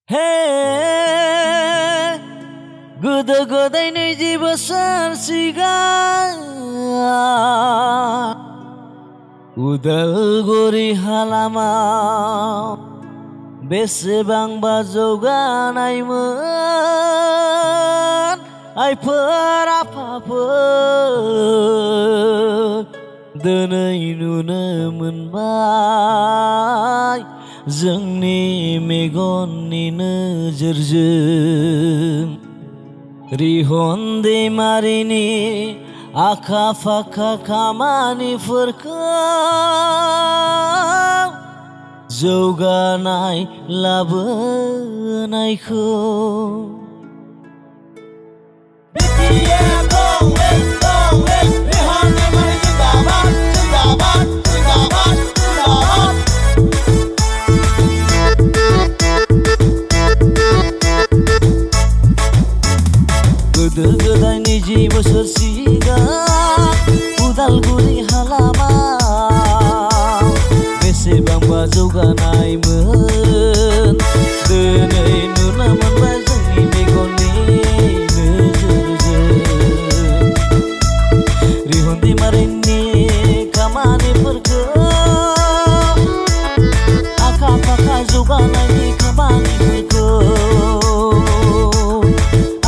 Hey, goda-godain niji besar siga Udaलगुरि हालामाव बेसेबांबा जौगानायमोन आइफोर आफाफोर दिनै नुनो मोनबाय जोंनि मेगननि नोजोरजों रिहन दैमारिनि आखा-फाखा खामानिफोरखौ जौगानाय लाबोनायखौ गोदो-गोदायनि जि बोसोर सिगां उदालगुरि हालामाव बेसेबांबा जौगानायमोन दिनै नुनो मोनबाय जोंनि मेगननि नोजोरजों रिहन दैमारिनि खामानिफोरखौ आखा-फाखा जौगानायनि खामानिफोरखौ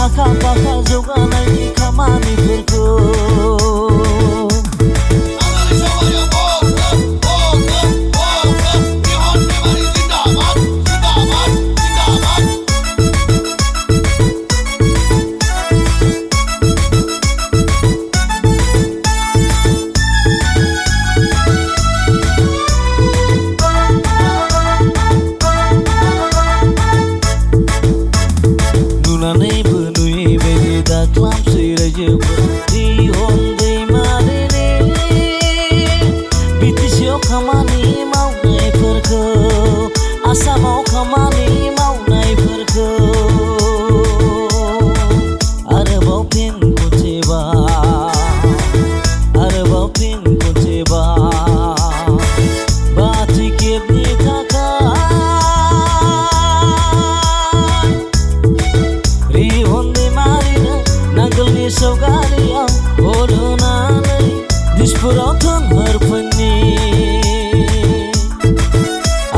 आखा-फाखा जौगानायनि खामानिफोरखौ नुनानैबो नुयै बायदि दाख्लामसै रायजोफोर रिहन दैमारिनि बिटिसिआव खामानि मावनायफोरखौ आसामाव खामानि मावनायफोरखौ आरोबाव फिन खनसेबा बाथि खेबनि थाखाय रिहन दैमारिनो नांगोलनि सावगारियाव हरनानै दिसपुराव थोनहरफिननि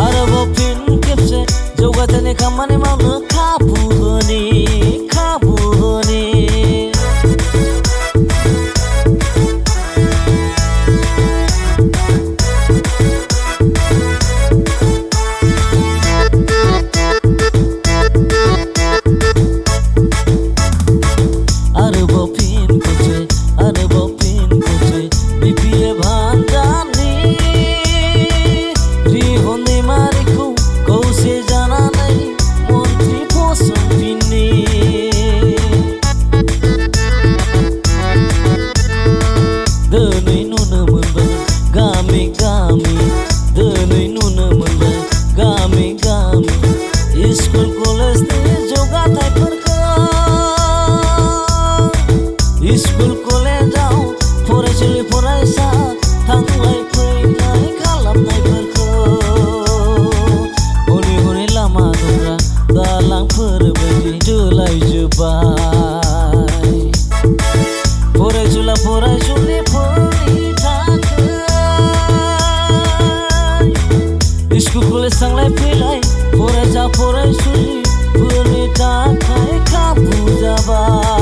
आरोबाव फिन खेबसे जौगाथायनि खामानि मावनो खाबु होनि आरोबाव फिन खनसे बिपिएफ हान्जानि रिहन दैमारिखौ खौसे जानानै मन्त्रि फसंफिननि दिनै नुनो मोनबाय गामि दिनै नुनो मोनबाय गामि स्कुल कलेजनि जौगाथायफोरखौ स्कुल कलेजाव फरायसुलि फरायसा थांलाय फैलाय खालामनायफोरखौ हनै हनै लामा दंग्रा दालांफोर बायदि दोलायजोब्बाय फरायसुलिफोरनि थाखाय स्कुल कलेज थांलाय फैलाय फरायसा फरायसुलिफोरनि थाखाय खाबु जाबाय।